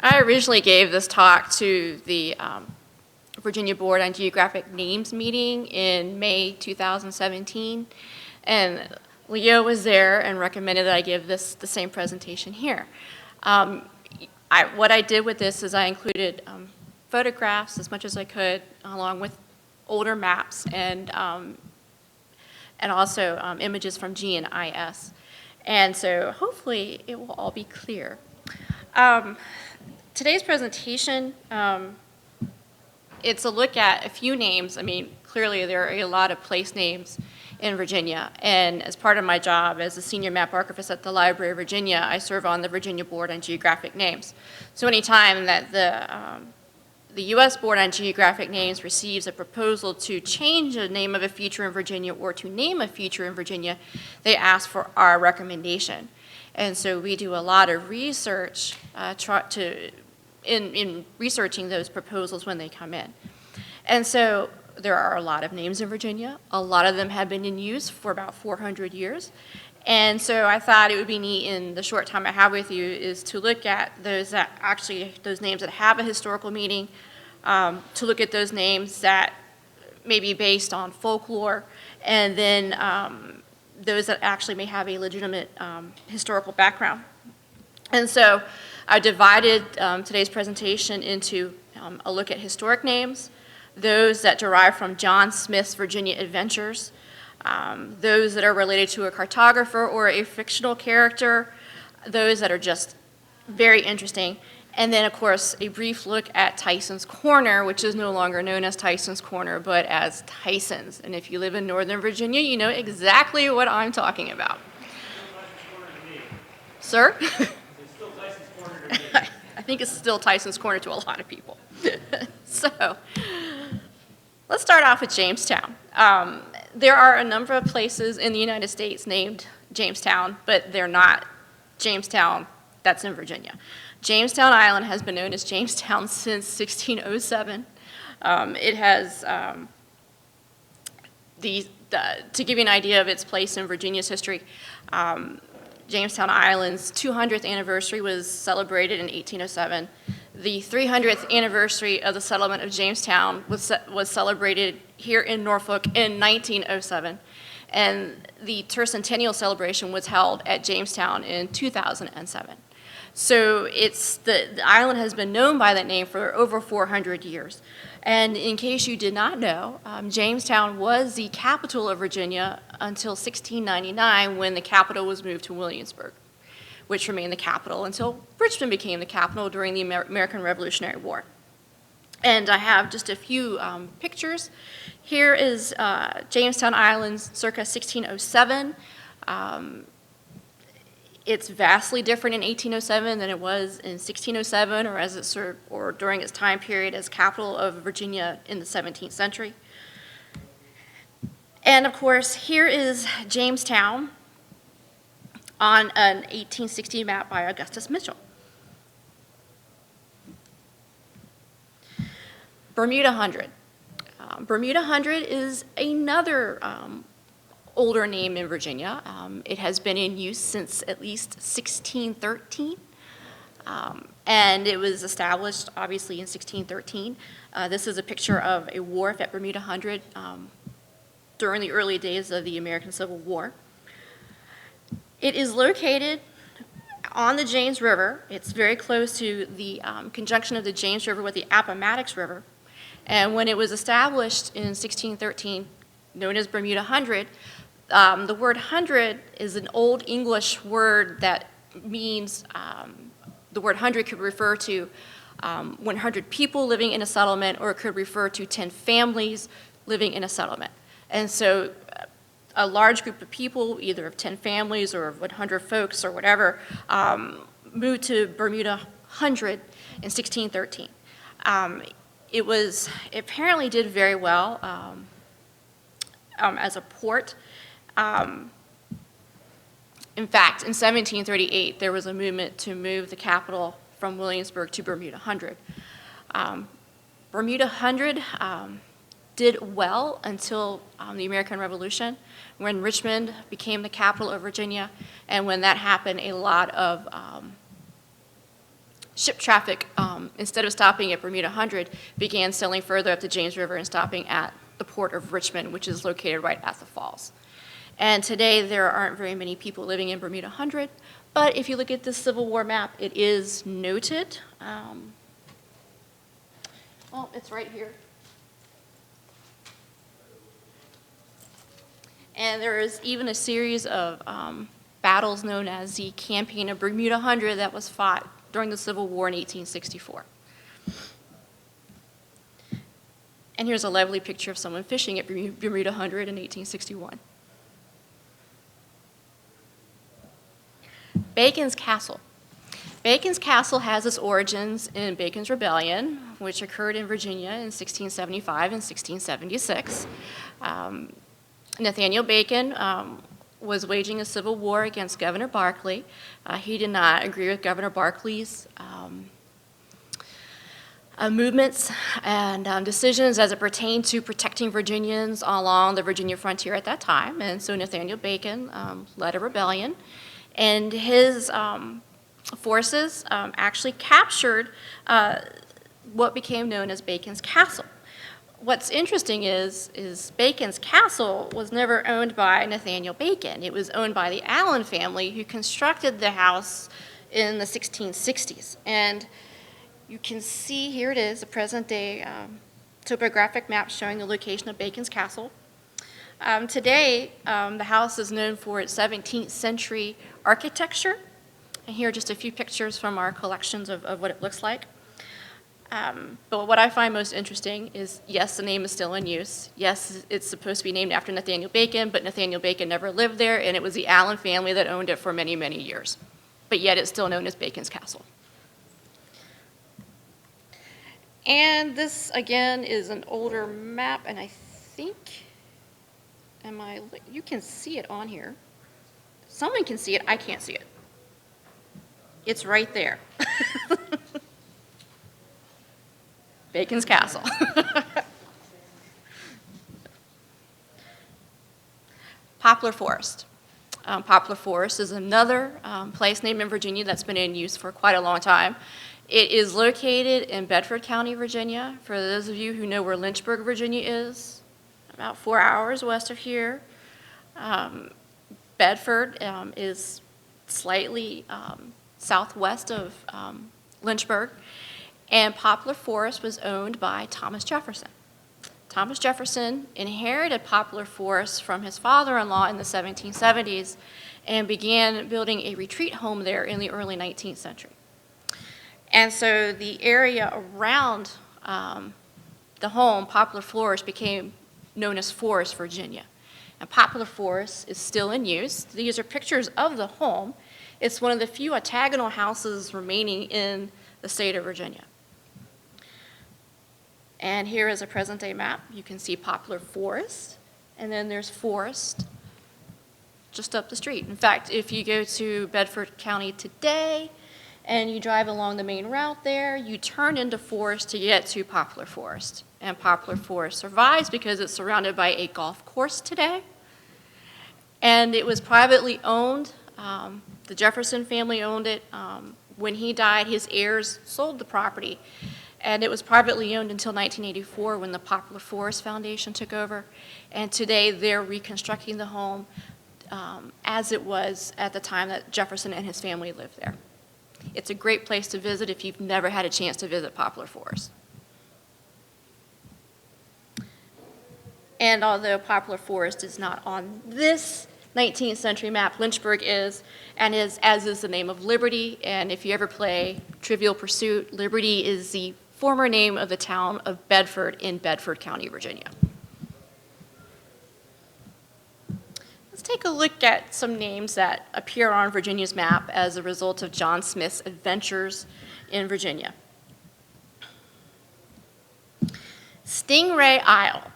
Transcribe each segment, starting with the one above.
I originally gave this talk to the Virginia Board on Geographic Names meeting in May 2017, and Leo was there and recommended that I give the same presentation here. What I did with this is I included photographs as much as I could, along with older maps and also images from GNIS. And so hopefully it will all be clear. Today's presentation, it's a look at a few names. I mean, clearly there are a lot of place names in Virginia, and as part of my job as a senior map archivist at the Library of Virginia, I serve on the Virginia Board on Geographic Names. So anytime that the U.S. Board on Geographic Names receives a proposal to change the name of a feature in Virginia or to name a feature in Virginia, they ask for our recommendation. And so we do a lot of research in researching those proposals when they come in. And so there are a lot of names in Virginia. A lot of them have been in use for about 400 years. And so I thought it would be neat in the short time I have with you is to look at those names that have a historical meaning, to look at those names that may be based on folklore, and then those that actually may have a legitimate historical background. And so I divided today's presentation into a look at historic names, those that derive from John Smith's Virginia Adventures, those that are related to a cartographer or a fictional character, those that are just very interesting, and then of course a brief look at Tysons Corner, which is no longer known as Tysons Corner but as Tysons. And if you live in Northern Virginia, you know exactly what I'm talking about. Sir? I think it's still Tysons Corner to a lot of people. So let's start off with Jamestown. There are a number of places in the United States named Jamestown, but they're not Jamestown that's in Virginia. Jamestown Island has been known as Jamestown since 1607. It has, to give you an idea of its place in Virginia's history, Jamestown Island's 200th anniversary was celebrated in 1807. The 300th anniversary of the settlement of Jamestown was celebrated here in Norfolk in 1907. And the tercentennial celebration was held at Jamestown in 2007. So the island has been known by that name for over 400 years. And in case you did not know, Jamestown was the capital of Virginia until 1699, when the capital was moved to Williamsburg, which remained the capital until Richmond became the capital during the American Revolutionary War. And I have just a few pictures. Here is Jamestown Island circa 1607. It's vastly different in 1807 than it was in 1607 or as it served, or during its time period as capital of Virginia in the 17th century. And of course, here is Jamestown on an 1860 map by Augustus Mitchell. Bermuda Hundred. Bermuda Hundred is another older name in Virginia. It has been in use since at least 1613, and it was established obviously in 1613. This is a picture of a wharf at Bermuda Hundred during the early days of the American Civil War. It is located on the James River. It's very close to the conjunction of the James River with the Appomattox River. And when it was established in 1613, known as Bermuda Hundred, the word hundred is an old English word that means, the word hundred could refer to 100 people living in a settlement, or it could refer to 10 families living in a settlement. And so a large group of people, either of 10 families or 100 folks or whatever, moved to Bermuda Hundred in 1613. It apparently did very well as a port. In fact, in 1738, there was a movement to move the capital from Williamsburg to Bermuda Hundred. Bermuda Hundred did well until the American Revolution, when Richmond became the capital of Virginia, and when that happened, a lot of ship traffic, instead of stopping at Bermuda Hundred, began sailing further up the James River and stopping at the port of Richmond, which is located right at the falls. And today there aren't very many people living in Bermuda Hundred, but if you look at the Civil War map, it is noted. Well, it's right here. And there is even a series of battles known as the Campaign of Bermuda Hundred that was fought during the Civil War in 1864. And here's a lovely picture of someone fishing at Bermuda Hundred in 1861. Bacon's Castle. Bacon's Castle has its origins in Bacon's Rebellion, which occurred in Virginia in 1675 and 1676. Nathaniel Bacon was waging a civil war against Governor Barclay. He did not agree with Governor Barclay's movements and decisions as it pertained to protecting Virginians along the Virginia frontier at that time. And so Nathaniel Bacon led a rebellion, and his forces actually captured what became known as Bacon's Castle. What's interesting is Bacon's Castle was never owned by Nathaniel Bacon. It was owned by the Allen family, who constructed the house in the 1660s. And you can see, here it is, a present-day topographic map showing the location of Bacon's Castle. Today, the house is known for its 17th century architecture. And here are just a few pictures from our collections of what it looks like. But what I find most interesting is, yes, the name is still in use. Yes, it's supposed to be named after Nathaniel Bacon, but Nathaniel Bacon never lived there, and it was the Allen family that owned it for many, many years. But yet it's still known as Bacon's Castle. And this, again, is an older map, and I think, you can see it on here. Someone can see it, I can't see it. It's right there. Bacon's Castle. Poplar Forest. Poplar Forest is another place named in Virginia that's been in use for quite a long time. It is located in Bedford County, Virginia. For those of you who know where Lynchburg, Virginia is, about 4 hours west of here. Bedford is slightly southwest of Lynchburg. And Poplar Forest was owned by Thomas Jefferson. Thomas Jefferson inherited Poplar Forest from his father-in-law in the 1770s and began building a retreat home there in the early 19th century. And so the area around the home, Poplar Forest, became known as Forest, Virginia. And Poplar Forest is still in use. These are pictures of the home. It's one of the few octagonal houses remaining in the state of Virginia. And here is a present-day map. You can see Poplar Forest, and then there's Forest just up the street. In fact, if you go to Bedford County today and you drive along the main route there, you turn into Forest to get to Poplar Forest. And Poplar Forest survives because it's surrounded by a golf course today. And it was privately owned. The Jefferson family owned it. When he died, his heirs sold the property. And it was privately owned until 1984 when the Poplar Forest Foundation took over. And today they're reconstructing the home as it was at the time that Jefferson and his family lived there. It's a great place to visit if you've never had a chance to visit Poplar Forest. And although Poplar Forest is not on this 19th century map, Lynchburg is, and as is the name of Liberty. And if you ever play Trivial Pursuit, Liberty is the former name of the town of Bedford in Bedford County, Virginia. Let's take a look at some names that appear on Virginia's map as a result of John Smith's adventures in Virginia. Stingray Isle.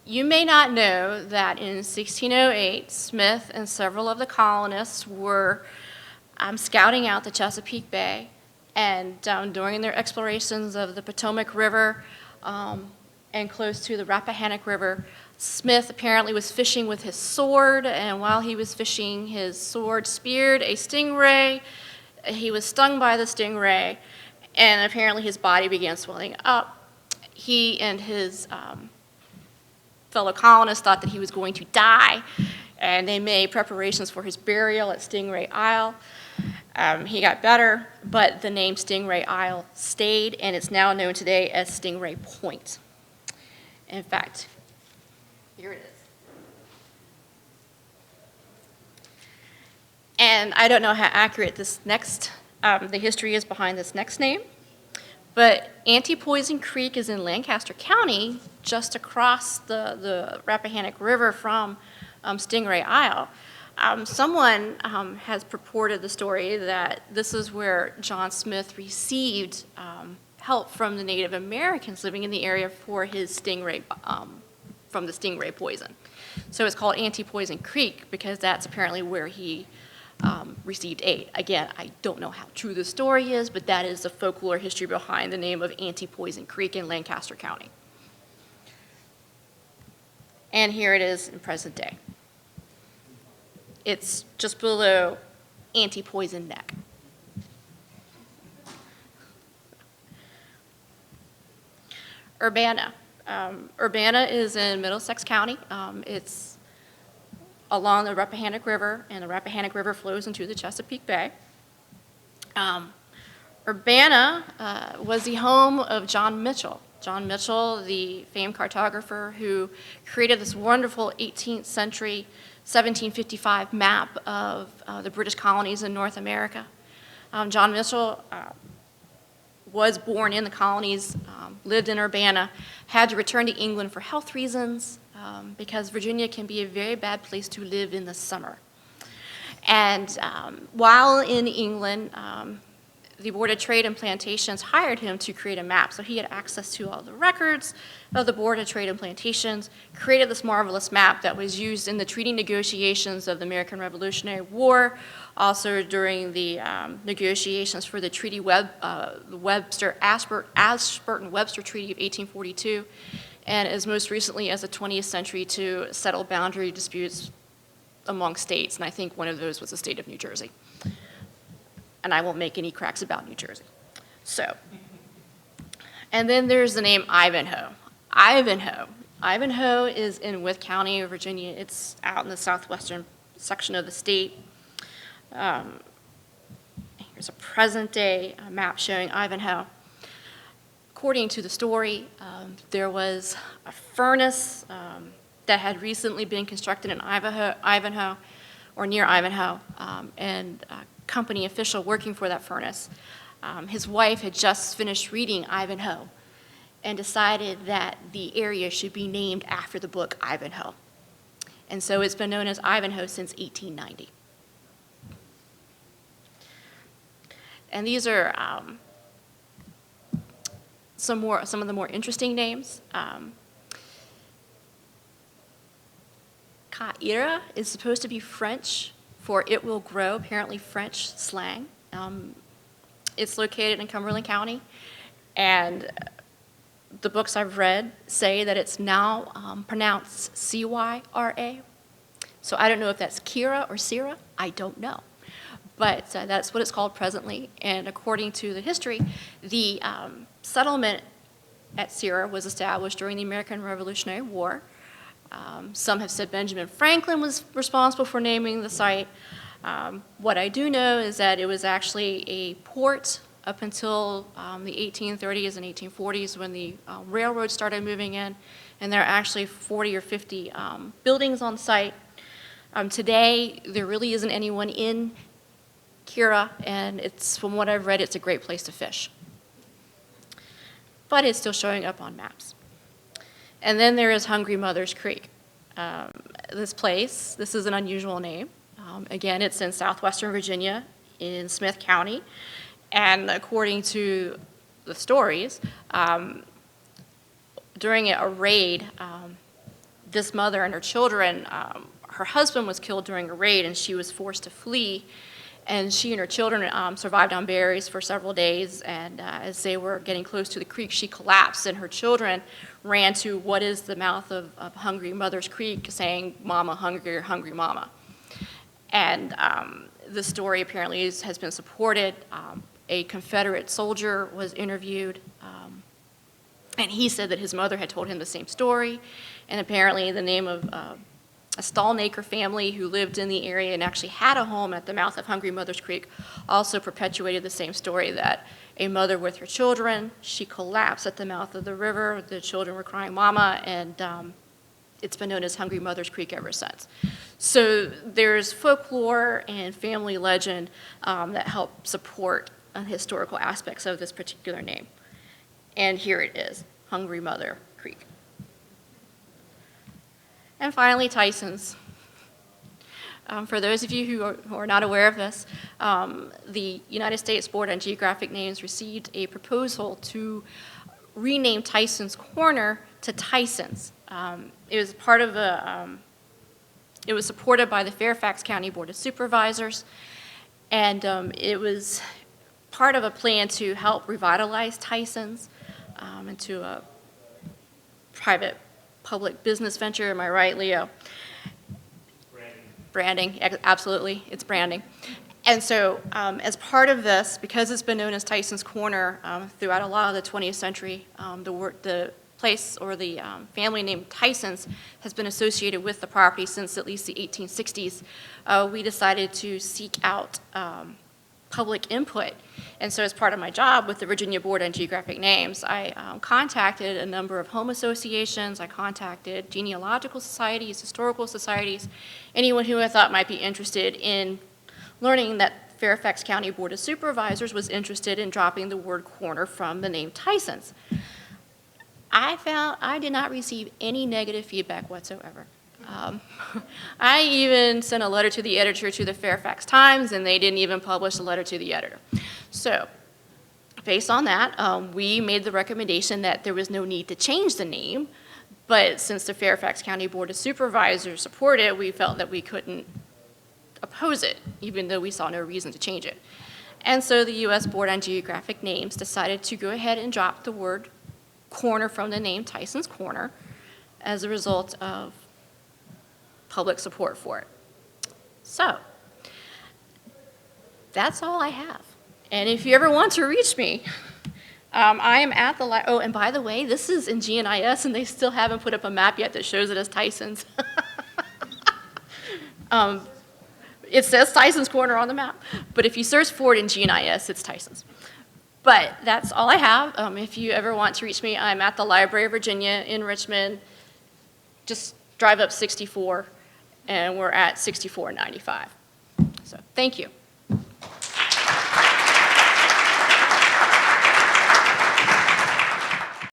You may not know that in 1608, Smith and several of the colonists were scouting out the Chesapeake Bay, and during their explorations of the Potomac River and close to the Rappahannock River, Smith apparently was fishing with his sword, and while he was fishing, his sword speared a stingray, He was stung by the stingray, and apparently his body began swelling up. He and his fellow colonists thought that he was going to die, and they made preparations for his burial at Stingray Isle. He got better, but the name Stingray Isle stayed, and it's now known today as Stingray Point. In fact, here it is. And I don't know how accurate this next, the history is behind this next name, but Anti-Poison Creek is in Lancaster County, just across the Rappahannock River from Stingray Isle. Someone has purported the story that this is where John Smith received help from the Native Americans living in the area for his stingray, from the stingray poison. So it's called Anti-Poison Creek because that's apparently where he received aid. Again, I don't know how true the story is, but that is the folklore history behind the name of Anti-Poison Creek in Lancaster County. And here it is in present day. It's just below Anti-Poison Neck. Urbana. Urbana is in Middlesex County. It's along the Rappahannock River, and the Rappahannock River flows into the Chesapeake Bay. Urbana was the home of John Mitchell. John Mitchell, the famed cartographer who created this wonderful 18th century 1755 map of the British colonies in North America. John Mitchell was born in the colonies, lived in Urbana, had to return to England for health reasons because Virginia can be a very bad place to live in the summer. And while in England, the Board of Trade and Plantations hired him to create a map. So he had access to all the records of the Board of Trade and Plantations, created this marvelous map that was used in the treaty negotiations of the American Revolutionary War, also during the negotiations for the Treaty Ashburton-Webster Treaty of 1842, and as most recently as the 20th century to settle boundary disputes among states, and I think one of those was the state of New Jersey. And I won't make any cracks about New Jersey. So, and then there's the name Ivanhoe. Ivanhoe is in Wythe County, Virginia. It's out in the southwestern section of the state. Here's a present-day map showing Ivanhoe. According to the story, there was a furnace that had recently been constructed in Ivanhoe, or near Ivanhoe, and company official working for that furnace. His wife had just finished reading Ivanhoe and decided that the area should be named after the book Ivanhoe. And so it's been known as Ivanhoe since 1890. And these are some of the more interesting names. Caira is supposed to be French for it will grow, apparently French slang. It's located in Cumberland County, and the books I've read say that it's now pronounced C-Y-R-A. So I don't know if that's Kira or Sira, I don't know. But that's what it's called presently, and according to the history, the settlement at Circa was established during the American Revolutionary War. Some have said Benjamin Franklin was responsible for naming the site. What I do know is that it was actually a port up until the 1830s and 1840s when the railroad started moving in, and there are actually 40 or 50 buildings on site. Today, there really isn't anyone in Kira, and it's, from what I've read, it's a great place to fish. But it's still showing up on maps. And then there is Hungry Mother's Creek. This place, this is an unusual name. Again, it's in southwestern Virginia in Smith County. And according to the stories, during a raid, this mother and her children, her husband was killed during a raid and she was forced to flee. And she and her children survived on berries for several days, and as they were getting close to the creek, she collapsed, and her children ran to what is the mouth of Hungry Mother's Creek, saying, "Mama, hungry, hungry mama." And The story apparently has been supported. A Confederate soldier was interviewed, and he said that his mother had told him the same story. And apparently the name of a Stallnaker family who lived in the area and actually had a home at the mouth of Hungry Mother's Creek also perpetuated the same story, that a mother with her children, she collapsed at the mouth of the river. The children were crying mama, and it's been known as Hungry Mother's Creek ever since. So there's folklore and family legend that help support historical aspects of this particular name. And here it is, Hungry Mother Creek. And finally, Tysons. For those of you who are not aware of this, the United States Board on Geographic Names received a proposal to rename Tysons Corner to Tysons. It was part of it was supported by the Fairfax County Board of Supervisors, and it was part of a plan to help revitalize Tysons into a private-public business venture. Am I right, Leo? Branding, absolutely, it's branding. And so as part of this, because it's been known as Tysons Corner throughout a lot of the 20th century, the place or the family name Tysons has been associated with the property since at least the 1860s. We decided to seek out public input. And so as part of my job with the Virginia Board on Geographic Names, I contacted a number of home associations, I contacted genealogical societies, historical societies, anyone who I thought might be interested in learning that Fairfax County Board of Supervisors was interested in dropping the word corner from the name Tysons. I did not receive any negative feedback whatsoever. I even sent a letter to the editor to the Fairfax Times, and they didn't even publish a letter to the editor. So, based on that, we made the recommendation that there was no need to change the name, but since the Fairfax County Board of Supervisors supported it, we felt that we couldn't oppose it, even though we saw no reason to change it. And so the U.S. Board on Geographic Names decided to go ahead and drop the word corner from the name Tysons Corner as a result of public support for it. So, that's all I have. And if you ever want to reach me, I am at the oh, and by the way, this is in GNIS, and they still haven't put up a map yet that shows it as Tysons. It says Tysons Corner on the map, but if you search for it in GNIS, it's Tysons. But that's all I have. If you ever want to reach me, I'm at the Library of Virginia in Richmond. Just drive up 64, and we're at 6495. So thank you.